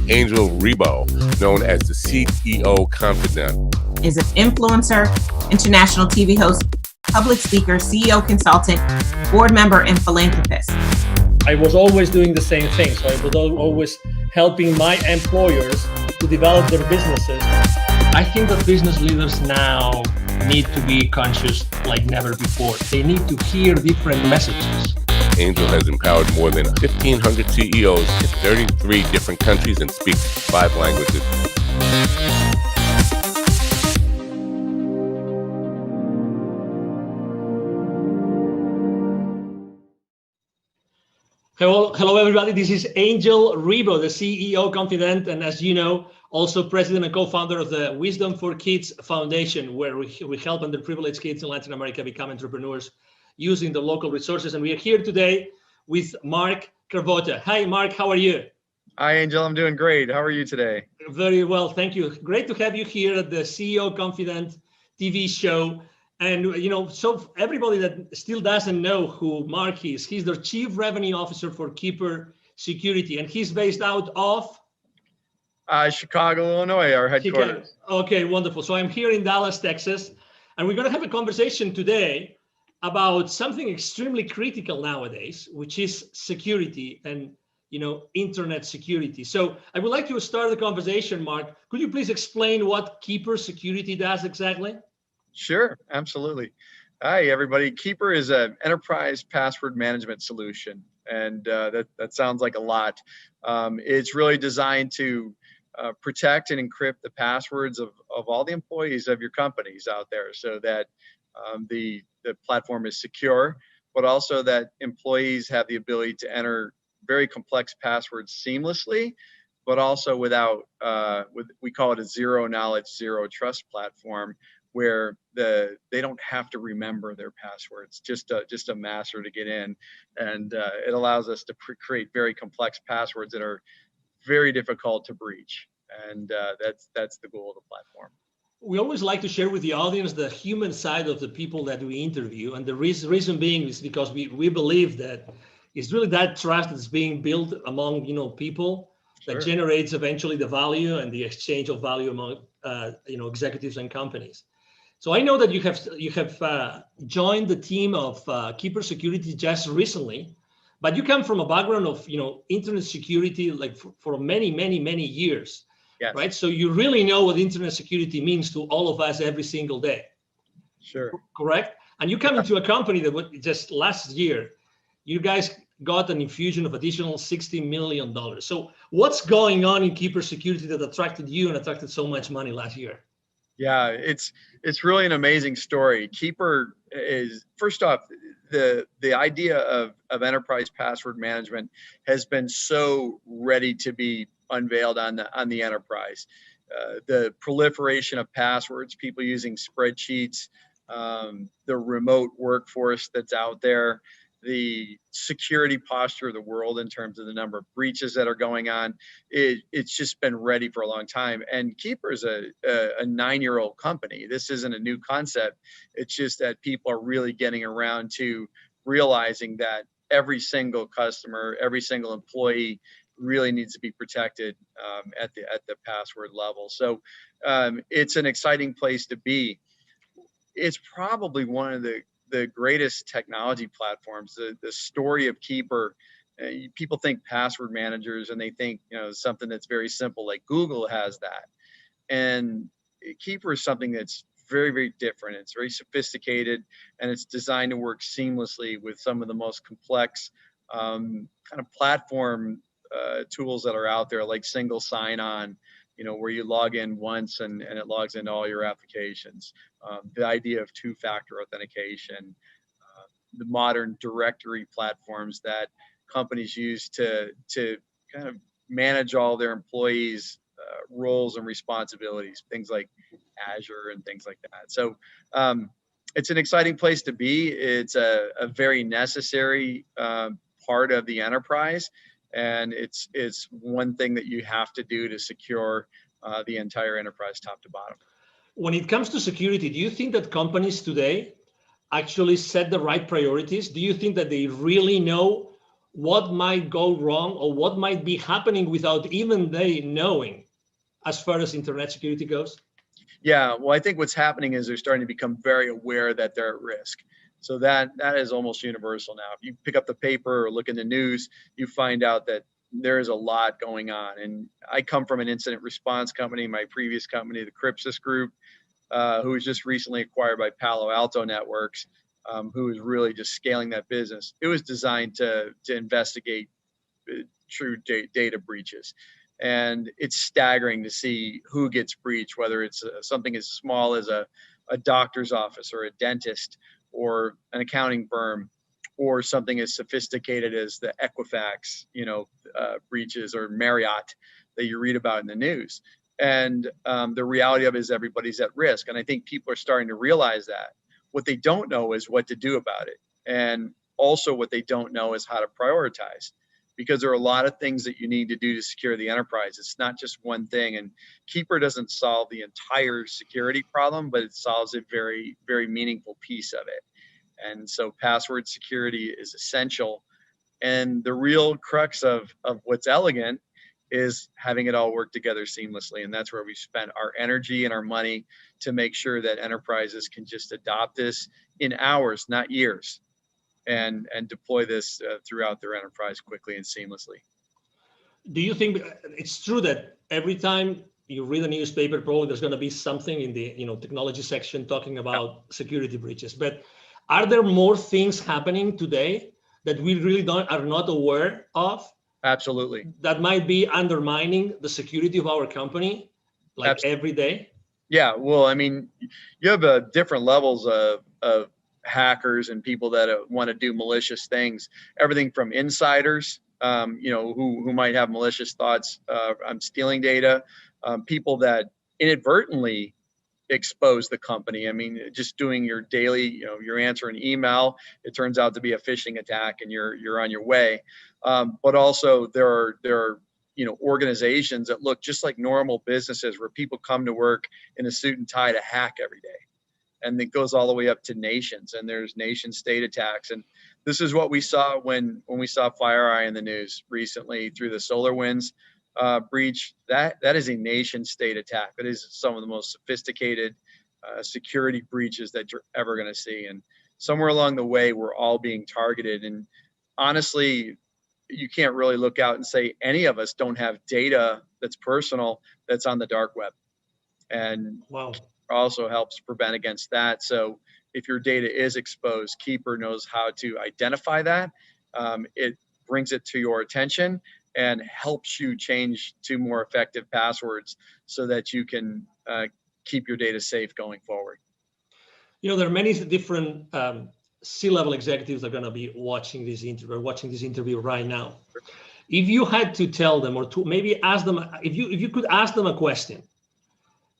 Angel Rebo, known as the CEO Confidant. Is an influencer, international TV host, public speaker, CEO consultant, board member, and philanthropist. I was always doing the same thing. So I was always helping my employers to develop their businesses. I think that business leaders now need to be conscious like never before. They need to hear different messages. Angel has empowered more than 1,500 CEOs in 33 different countries and speaks 5 languages. Hello, everybody. This is Angel Rebo, the CEO Confidant, and as you know, also president and co-founder of the Wisdom for Kids Foundation, where we help underprivileged kids in Latin America become entrepreneurs using the local resources. And we are here today with Mark Carvota. Hi, Mark. How are you? Hi, Angel. I'm doing great. How are you today? Very well. Thank you. Great to have you here at the CEO Confidant TV show. And, you know, so everybody that still doesn't know who Mark is, he's the Chief Revenue Officer for Keeper Security, and he's based out of? Chicago, Illinois, our headquarters. Chicago. Okay, wonderful. So I'm here in Dallas, Texas, and we're going to have a conversation today about something extremely critical nowadays, which is security and, you know, internet security. So I would like to start the conversation, Mark. Could you please explain what Keeper Security does exactly? Sure, absolutely. Hi, everybody. Keeper is an enterprise password management solution, and that sounds like a lot. It's really designed to protect and encrypt the passwords of all the employees of your companies out there, so that the platform is secure, but also that employees have the ability to enter very complex passwords seamlessly, but also without, we call it a zero knowledge, zero trust platform, where they don't have to remember their passwords, just a master to get in, and it allows us to create very complex passwords that are very difficult to breach, and that's the goal of the platform. We always like to share with the audience the human side of the people that we interview, and the reason being is because we believe that it's really that trust that's being built among people that Sure. generates eventually the value and the exchange of value among executives and companies. So I know that you have joined the team of Keeper Security just recently, but you come from a background of internet security like for many years, Yes. right? So you really know what internet security means to all of us every single day. Sure. Correct? And you come into a company that just last year, you guys got an infusion of additional $60 million. So what's going on in Keeper Security that attracted you and attracted so much money last year? Yeah, it's really an amazing story. Keeper is, first off, the idea of enterprise password management has been so ready to be unveiled on the enterprise. The proliferation of passwords, people using spreadsheets, the remote workforce that's out there, the security posture of the world in terms of the number of breaches that are going on, it's just been ready for a long time. And Keeper is a 9-year-old company. This isn't a new concept. It's just that people are really getting around to realizing that every single customer, every single employee really needs to be protected at the password level. So it's an exciting place to be. It's probably one of the greatest technology platforms. The story of Keeper, people think password managers and they think something that's very simple, like Google has that, and Keeper is something that's very different. It's very sophisticated, and it's designed to work seamlessly with some of the most complex kind of platform tools that are out there, like single sign-on, where you log in once and it logs into all your applications. The idea of two-factor authentication, the modern directory platforms that companies use to kind of manage all their employees' roles and responsibilities, things like Azure and things like that. So it's an exciting place to be. It's a very necessary part of the enterprise. And it's one thing that you have to do to secure the entire enterprise top to bottom. When it comes to security, do you think that companies today actually set the right priorities? Do you think that they really know what might go wrong or what might be happening without even they knowing as far as internet security goes? Yeah, well, I think what's happening is they're starting to become very aware that they're at risk. So that is almost universal now. If you pick up the paper or look in the news, you find out that there is a lot going on. And I come from an incident response company, my previous company, the Crypsis Group, who was just recently acquired by Palo Alto Networks, who is really just scaling that business. It was designed to investigate true data breaches. And it's staggering to see who gets breached, whether it's something as small as a doctor's office or a dentist or an accounting firm, or something as sophisticated as the Equifax, breaches, or Marriott that you read about in the news. And the reality of it is everybody's at risk. And I think people are starting to realize that. What they don't know is what to do about it. And also what they don't know is how to prioritize, because there are a lot of things that you need to do to secure the enterprise. It's not just one thing. And Keeper doesn't solve the entire security problem, but it solves a very, very meaningful piece of it. And so password security is essential. And the real crux of what's elegant is having it all work together seamlessly. And that's where we spent our energy and our money to make sure that enterprises can just adopt this in hours, not years, and deploy this throughout their enterprise quickly and seamlessly. Do you think it's true that every time you read a newspaper, probably there's going to be something in the technology section talking about security breaches? But are there more things happening today that we really are not aware of? Absolutely. That might be undermining the security of our company, like Absolutely. every day? Yeah, well, I mean, you have different levels of hackers and people that want to do malicious things. Everything from insiders, who might have malicious thoughts on stealing data, people that inadvertently expose the company. I mean, just doing your daily, you're answering email, it turns out to be a phishing attack, and you're on your way. But also there are organizations that look just like normal businesses, where people come to work in a suit and tie to hack every day. And it goes all the way up to nations, and there's nation state attacks. And this is what we saw when we saw FireEye in the news recently through the SolarWinds breach. That is a nation state attack. That is some of the most sophisticated security breaches that you're ever going to see. And somewhere along the way, we're all being targeted. And honestly, you can't really look out and say any of us don't have data that's personal that's on the dark web. And wow, also helps prevent against that. So if your data is exposed, Keeper knows how to identify that. It brings it to your attention and helps you change to more effective passwords so that you can keep your data safe going forward. There are many different C-level executives that are going to be watching this interview right now. If you had to tell them, or to maybe ask them, if you could ask them a question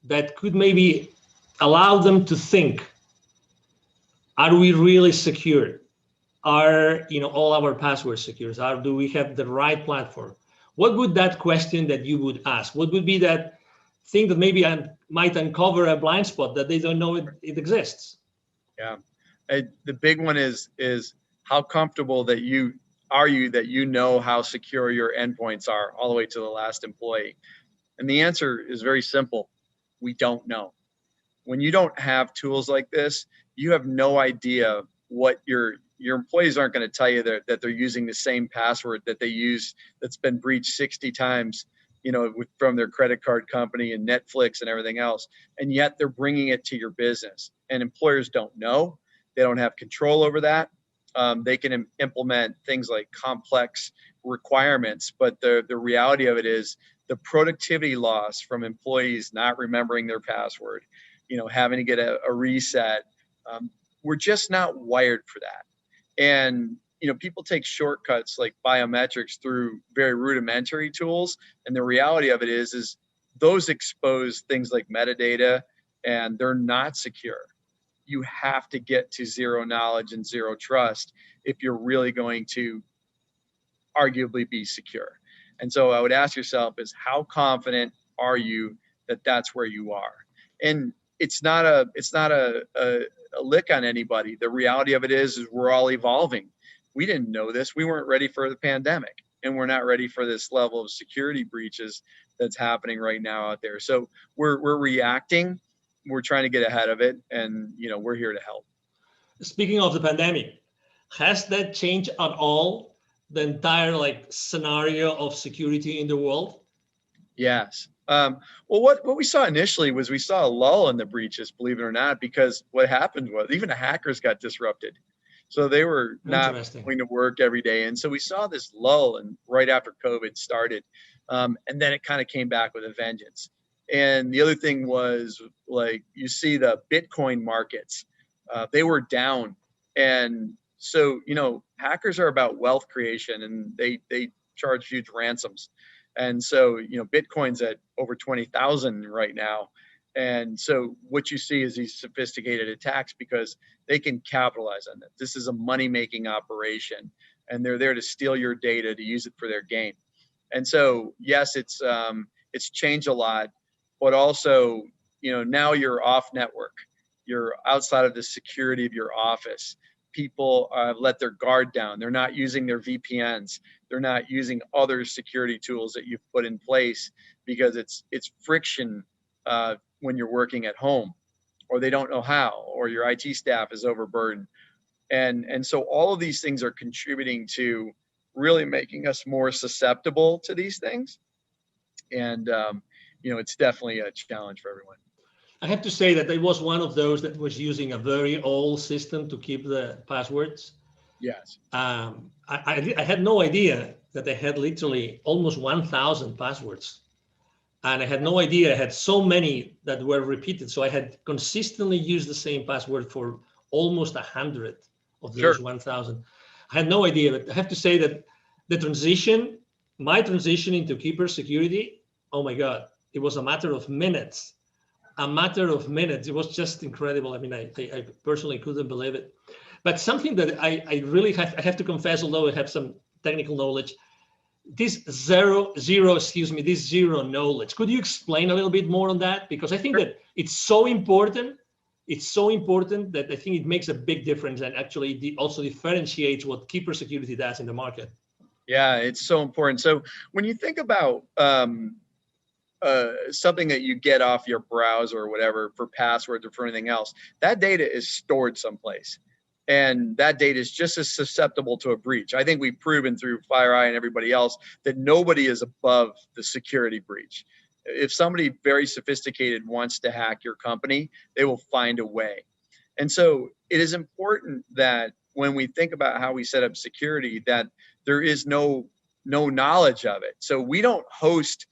that could maybe allow them to think, are we really secure? Are all our passwords secure? Do we have the right platform? What would that question that you would ask? What would be that thing that maybe might uncover a blind spot that they don't know it exists? Yeah, the big one is how comfortable that you know how secure your endpoints are all the way to the last employee. And the answer is very simple. We don't know. When you don't have tools like this, you have no idea what your employees aren't going to tell you that they're using the same password that they use that's been breached 60 times, from their credit card company and Netflix and everything else. And yet they're bringing it to your business, and employers don't know. They don't have control over that. They can implement things like complex requirements, but the reality of it is the productivity loss from employees not remembering their password, having to get a reset. We're just not wired for that. And, people take shortcuts like biometrics through very rudimentary tools. And the reality of it is those expose things like metadata, and they're not secure. You have to get to zero knowledge and zero trust if you're really going to arguably be secure. And so I would ask yourself is, how confident are you that that's where you are? And it's not a lick on anybody. The reality of it is we're all evolving. we didn't know this. We weren't ready for the pandemic, and we're not ready for this level of security breaches that's happening right now out there. So we're reacting. We're trying to get ahead of it, and we're here to help. Speaking of the pandemic, has that changed at all the entire scenario of security in the world? Yes. Well, what we saw initially was we saw a lull in the breaches, believe it or not, because what happened was even the hackers got disrupted. So they were not going to work every day. And so we saw this lull and right after COVID started. And then it kind of came back with a vengeance. And the other thing was, you see the Bitcoin markets, they were down. And so, hackers are about wealth creation, and they charge huge ransoms. And so, Bitcoin's at over 20,000 right now. And so what you see is these sophisticated attacks because they can capitalize on it. This is a money-making operation, and they're there to steal your data to use it for their gain. And so, yes, it's changed a lot, but also, now you're off network. You're outside of the security of your office. People let their guard down. They're not using their VPNs. They're not using other security tools that you've put in place because it's friction when you're working at home, or they don't know how, or your IT staff is overburdened. And so all of these things are contributing to really making us more susceptible to these things. And, it's definitely a challenge for everyone. I have to say that I was one of those that was using a very old system to keep the passwords. Yes. I had no idea that they had literally almost 1,000 passwords. And I had no idea I had so many that were repeated. So I had consistently used the same password for almost 100 of those 1,000. I had no idea, but I have to say that my transition into Keeper security, oh my God, it was a matter of minutes. It was just incredible. I mean, I personally couldn't believe it. But something that I really have to confess, although I have some technical knowledge, this zero knowledge. Could you explain a little bit more on that? Because I think that it's so important. It's so important that I think it makes a big difference and actually also differentiates what Keeper security does in the market. Yeah, it's so important. So when you think about something that you get off your browser or whatever for passwords or for anything else, that data is stored someplace. And that data is just as susceptible to a breach. I think we've proven through FireEye and everybody else that nobody is above the security breach. If somebody very sophisticated wants to hack your company, they will find a way. And so it is important that when we think about how we set up security, that there is no knowledge of it. So we don't host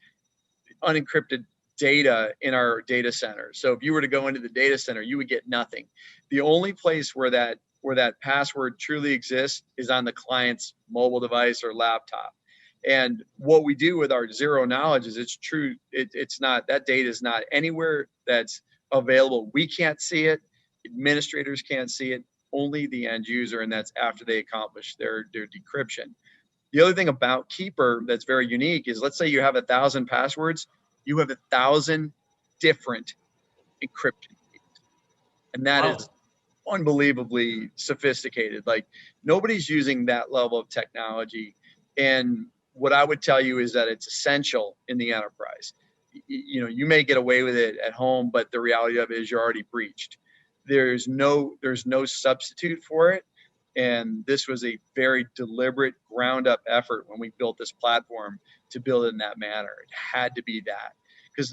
unencrypted data in our data center. So if you were to go into the data center, you would get nothing. The only place where that password truly exists is on the client's mobile device or laptop. And what we do with our zero knowledge is it's true. It's not, that data is not anywhere that's available. We can't see it. Administrators can't see it. Only the end user, and that's after they accomplish their decryption. The other thing about Keeper that's very unique is, let's say you have 1,000 passwords, you have 1,000 different encryption keys. And that is unbelievably sophisticated. Like, nobody's using that level of technology. And what I would tell you is that it's essential in the enterprise. You may get away with it at home, but the reality of it is you're already breached. There's no substitute for it. And this was a very deliberate ground up effort when we built this platform to build it in that manner. It had to be that, because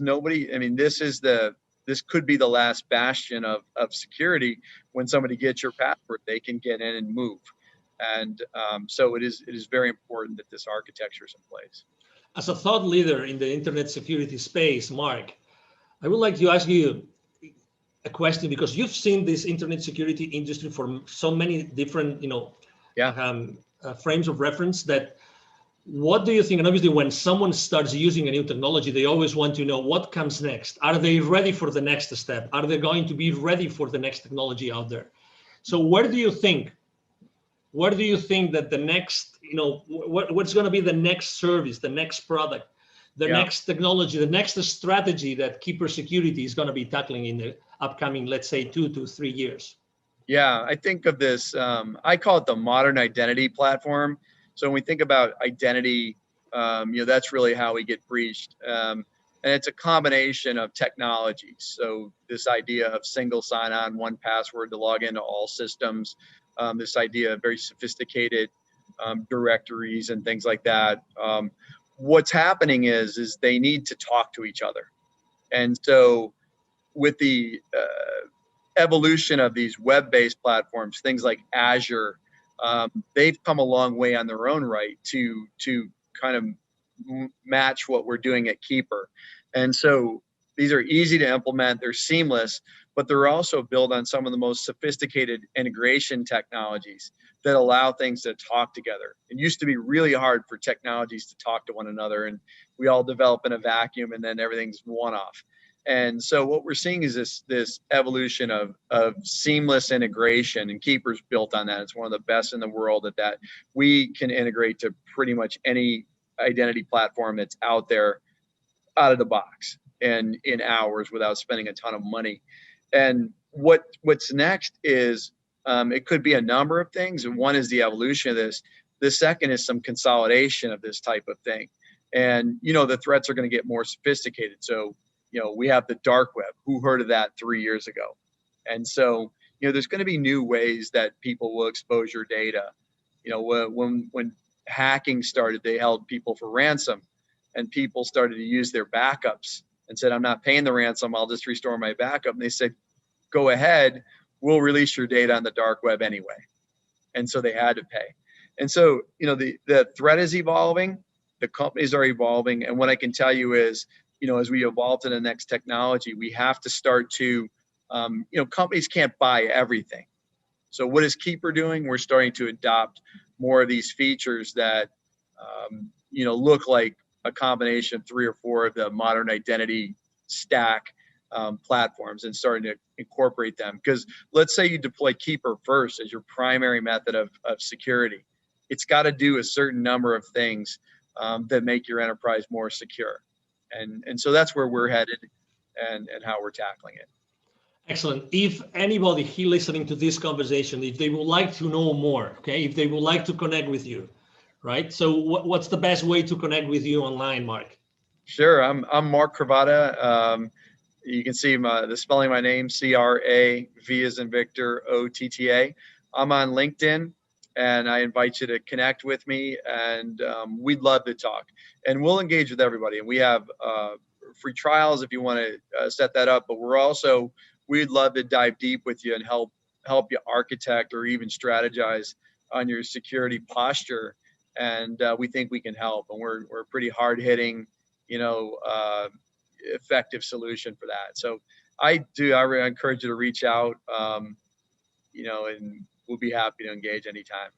this could be the last bastion of security. When somebody gets your password, they can get in and move. And so it is very important that this architecture is in place. As a thought leader in the internet security space, Mark, I would like to ask you a question, because you've seen this internet security industry for so many different, frames of reference. That, what do you think? And obviously, when someone starts using a new technology, they always want to know what comes next. Are they ready for the next step? Are they going to be ready for the next technology out there? So where do you think that the next, what's going to be the next service, the next product, the next technology, the next strategy that Keeper Security is going to be tackling in the upcoming, let's say, 2 to 3 years? Yeah, I think of this, I call it the modern identity platform. So when we think about identity, that's really how we get breached. And it's a combination of technologies. So this idea of single sign-on, one password to log into all systems, this idea of very sophisticated directories and things like that. What's happening is they need to talk to each other. And so with the evolution of these web-based platforms, things like Azure, they've come a long way on their own right to kind of match what we're doing at Keeper. And so these are easy to implement, they're seamless, but they're also built on some of the most sophisticated integration technologies that allow things to talk together. It used to be really hard for technologies to talk to one another, and we all develop in a vacuum and then everything's one-off. And so what we're seeing is this evolution of seamless integration, and Keeper's built on that. It's one of the best in the world at that. We can integrate to pretty much any identity platform that's out there out of the box and in hours without spending a ton of money. And what's next is it could be a number of things. And one is the evolution of this. The second is some consolidation of this type of thing. And, the threats are going to get more sophisticated. So, we have the dark web. Who heard of that 3 years ago? And so, there's going to be new ways that people will expose your data. When hacking started, they held people for ransom, and people started to use their backups and said, I'm not paying the ransom, I'll just restore my backup. And they said, go ahead, we'll release your data on the dark web anyway. And so they had to pay. And so, the threat is evolving, the companies are evolving. And what I can tell you is, as we evolve to the next technology, we have to start to, companies can't buy everything. So what is Keeper doing? We're starting to adopt more of these features that, look like a combination of 3 or 4 of the modern identity stack platforms, and starting to incorporate them. Because let's say you deploy Keeper first as your primary method of security. It's got to do a certain number of things that make your enterprise more secure. And so that's where we're headed and how we're tackling it. Excellent. If anybody here listening to this conversation, if they would like to know more, okay, if they would like to connect with you, right? So what's the best way to connect with you online, Mark? Sure. I'm Mark Cravata. You can see the spelling of my name, C-R-A-V as in Victor, O-T-T-A. I'm on LinkedIn, and I invite you to connect with me, and we'd love to talk. And we'll engage with everybody. And we have free trials if you want to set that up. But we'd love to dive deep with you and help you architect or even strategize on your security posture. And we think we can help. And we're a pretty hard-hitting, effective solution for that. So I really encourage you to reach out, and we'll be happy to engage anytime.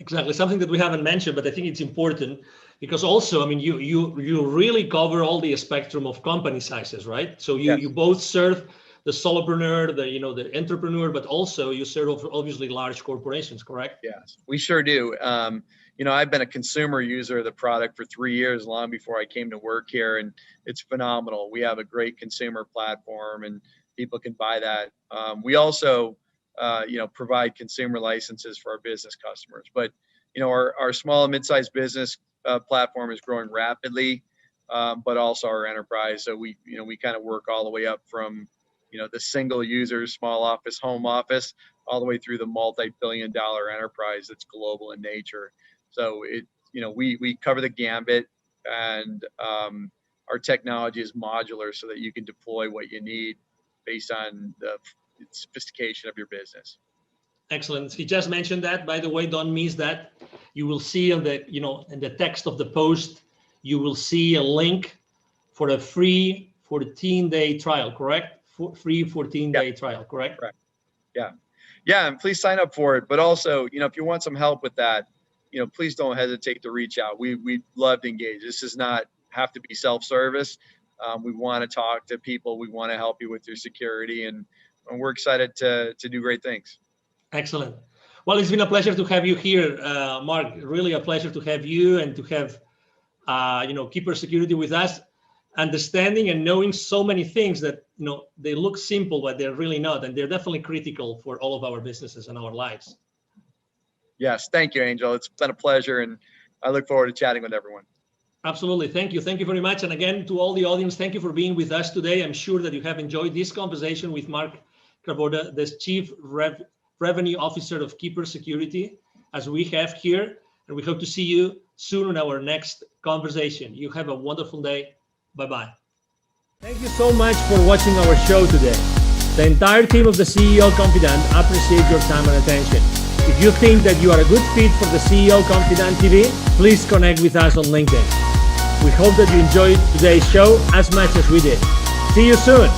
Exactly. Something that we haven't mentioned, but I think it's important because also, I mean, you really cover all the spectrum of company sizes, right? So you, Yes. you both serve the solopreneur, the entrepreneur, but also you serve obviously large corporations, correct? Yes, we sure do. I've been a consumer user of the product for 3 years, long before I came to work here, and it's phenomenal. We have a great consumer platform, and people can buy that. We also, provide consumer licenses for our business customers. But, our small and mid-sized business platform is growing rapidly, but also our enterprise. So we kind of work all the way up from, the single user, small office, home office, all the way through the multi-billion-dollar enterprise that's global in nature. So we cover the gambit, and our technology is modular so that you can deploy what you need based on the sophistication of your business. Excellent. He just mentioned that, by the way, don't miss that. You will see in the text of the post, you will see a link for a free 14-day trial, correct? Free 14-day trial, correct? Correct. Yeah, and please sign up for it. But also, if you want some help with that, please don't hesitate to reach out. We'd love to engage. This does not have to be self-service. We want to talk to people. We want to help you with your security, and we're excited to do great things. Excellent. Well, it's been a pleasure to have you here, Mark. Really a pleasure to have you and to have, Keeper Security with us. understanding and knowing so many things that, they look simple, but they're really not. And they're definitely critical for all of our businesses and our lives. Yes. Thank you, Angel. It's been a pleasure. And I look forward to chatting with everyone. Absolutely. Thank you. Thank you very much. And again, to all the audience, thank you for being with us today. I'm sure that you have enjoyed this conversation with Mark Kraboda, the Chief Revenue Officer of Keeper Security, as we have here. And we hope to see you soon in our next conversation. You have a wonderful day. Bye-bye. Thank you so much for watching our show today. The entire team of the CEO Confidant appreciate your time and attention. If you think that you are a good fit for the CEO Confidant TV, please connect with us on LinkedIn. We hope that you enjoyed today's show as much as we did. See you soon.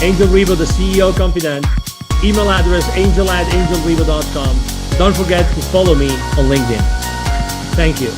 Angel Ribo, the CEO Confidant. Email address angel@angelribo.com. Don't forget to follow me on LinkedIn. Thank you.